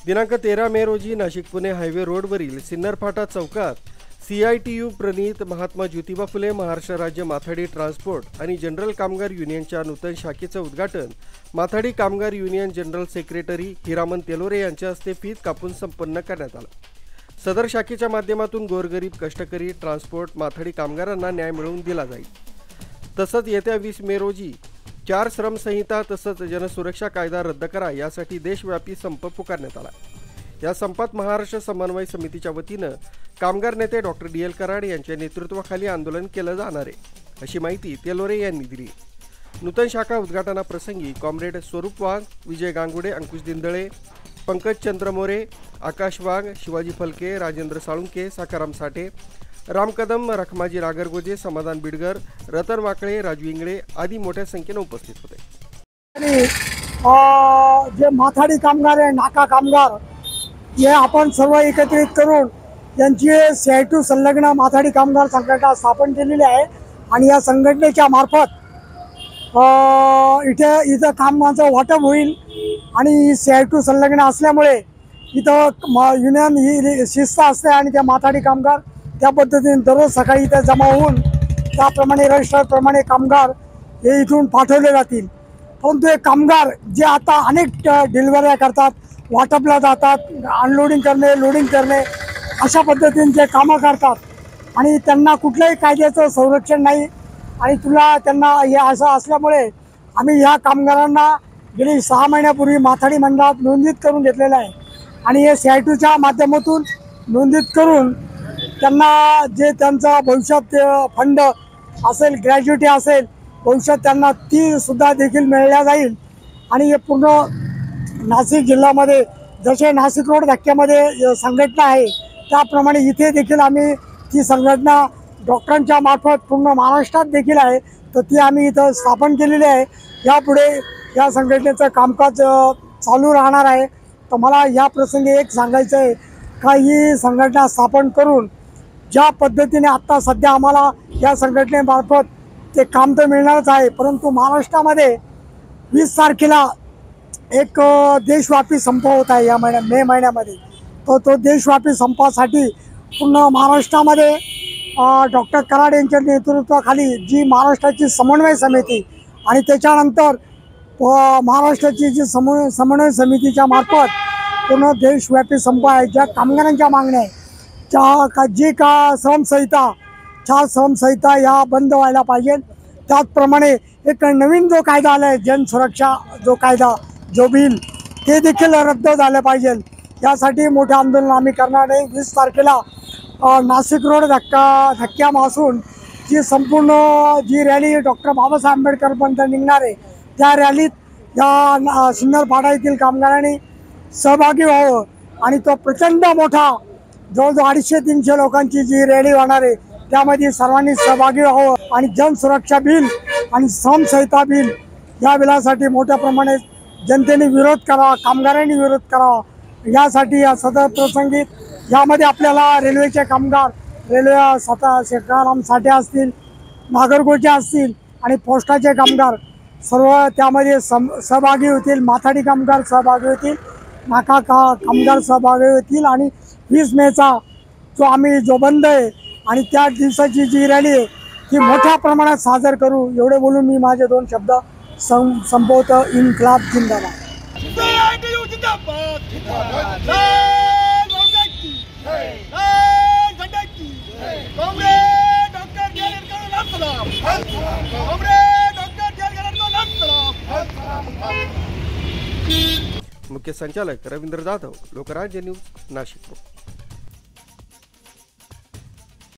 दिनांक 13 मे रोजी नाशिक पुणे हायवे रोडवरील सिन्नर फाटा चौकात CITU प्रणीत महात्मा ज्योतिबा फुले महाराष्ट्र राज्य माथाडी ट्रान्सपोर्ट आणि जनरल कामगार युनियनच्या नूतन शाखेचं उद्घाटन माथाडी कामगार union general secretary Hiraman Telore यांच्या हस्ते फीत कापून संपन्न करण्यात आलं। सदर शाखेच्या माध्यमातून गोरगरीब कष्टकरी ट्रान्सपोर्ट माथाडी कामगारांना न्याय मिळवून दिला जाईल। तसंच येत्या 20 मे रोजी 4 श्रम संहिता तसंच जनसुरक्षा कायदा रद्द करा यासाठी देशव्यापी संप पुकारण्यात आला। या संपात महाराष्ट्र समन्वय समितीच्या वतीनं कामगार नेते डॉक्टर DL कराड यांच्या नेतृत्वाखाली आंदोलन केलं जाणार आहे, अशी माहिती तेलोरे यांनी दिली। नूतन शाखा उद्घाटनाप्रसंगी कॉम्रेड स्वरूप वाघ, विजय गांगुडे, अंकुश दिंदळे, पंकज चंद्र मोरे, आकाश वाघ, शिवाजी फलके, राजेंद्र साळुंके, सखाराम साठे, राम कदम, रखमाजी रागरगोजे, समाधान बिडगर, रतन वाकळे, राजू इंगळे आदी मोठ्या संख्येने उपस्थित होते। जे माथाडी कामगार आहे, नाका कामगार, हे आपण सर्व एकत्रित करून यांची CITU संलग्न माथाडी कामगार संघटना स्थापन केलेली आहे आणि या संघटनेच्या मार्फत इथं कामाचं वाटप होईल आणि CITU संलग्न असल्यामुळे इथं युनियन ही शिस्त असते आणि त्या माथाडी कामगार त्या पद्धतीने दररोज सकाळी इथे जमा होऊन त्याप्रमाणे रजिस्टरप्रमाणे कामगार हे इथून पाठवले जातील। परंतु हे कामगार जे आता अनेक डिलिव्हऱ्या करतात, वाटपला जातात, अनलोडिंग करणे, लोडिंग करणे अशा पद्धतीने जे कामं करतात आणि त्यांना कुठल्याही कायद्याचं संरक्षण नाही आणि त्यांना हे असं असल्यामुळे आम्ही ह्या कामगारांना गेली 6 महिन्यापूर्वी माथाडी मंडळात नोंदणीत करून घेतलेलं आहे आणि हे CITUच्या माध्यमातून नोंदणीत करून त्यांना जे त्यांचा भविष्यात फंड असेल, ग्रॅज्युटी असेल, भविष्यात त्यांना ती सुद्धा देखील मिळल्या जाईल आणि हे पूर्ण नाशिक जिल्ह्यामध्ये जसे नाशिक रोड धक्क्यामध्ये संघटना आहे त्याप्रमाणे इथे देखील आम्ही ती संघटना डॉक्टरांच्या मार्फत पूर्ण महाराष्ट्रात देखील आहे, तर ती आम्ही इथं स्थापन केलेली आहे। यापुढे या संघटनेचं कामकाज चालू राहणार आहे। तर मला या प्रसंगी एक सांगायचं आहे का ही संघटना स्थापन करून ज्या पद्धतीने आत्ता सध्या आम्हाला या संघटनेमार्फत ते काम तर मिळणारच आहे, परंतु महाराष्ट्रामध्ये 20 तारखेला एक देशव्यापी संप होत आहे या मे महिन्यामध्ये। तो देशव्यापी संपासाठी पूर्ण महाराष्ट्रामध्ये डॉक्टर कराड यांच्या नेतृत्वाखाली जी महाराष्ट्राची समन्वय समिती आणि त्याच्यानंतर महाराष्ट्राची जी समन्वय समितीच्या मार्फत पूर्ण देशव्यापी संप आहे। ज्या कामगारांच्या मागण्या आहे जी श्रमसंहिता 4 श्रमसंहिता या बंद व्हायला पाहिजे, त्याचप्रमाणे एक नवीन जो कायदा आला आहे जनसुरक्षा जो कायदा जो बिल ते देखील रद्द झालं पाहिजे। यासाठी मोठे आंदोलन आम्ही करणार आहे। 20 तारखेला नाशिक रोड धक्क्यापासून जी संपूर्ण जी रॅली डॉक्टर बाबासाहेब आंबेडकरपर्यंत निघणार आहे त्या रॅलीत या सिन्नर फाटा येथील कामगारांनी सहभागी व्हावं आणि तो प्रचंड मोठा जवळजवळ 250-300 लोकांची जी रॅली होणार आहे त्यामध्ये सर्वांनी सहभागी व्हावं आणि जनसुरक्षा बिल आणि श्रमसंहिता बिल या बिलासाठी मोठ्या प्रमाणात जनतेने विरोध करावा, कामगारांनी विरोध करावा। यासाठी या सदर प्रसंगी यामध्ये आपल्याला रेल्वेचे कामगार, रेल्वे सखाराम साठे असतील, नागरगोजे असतील आणि पोस्टाचे कामगार सर्व त्यामध्ये सहभागी होतील, माथाडी कामगार सहभागी होतील, नाका कामगार सहभागी होतील आणि 20 मेचा जो बंद आहे आणि त्या दिवसाची जी रॅली आहे ती मोठ्या प्रमाणात साजर करू एवढे बोलून मी माझे 2 शब्द संपवतो। इन्क्लाब जिंदाबाद। मुख्य संचालक रवींद्र जाधव, लोकराज्य न्यूज, नाशिक।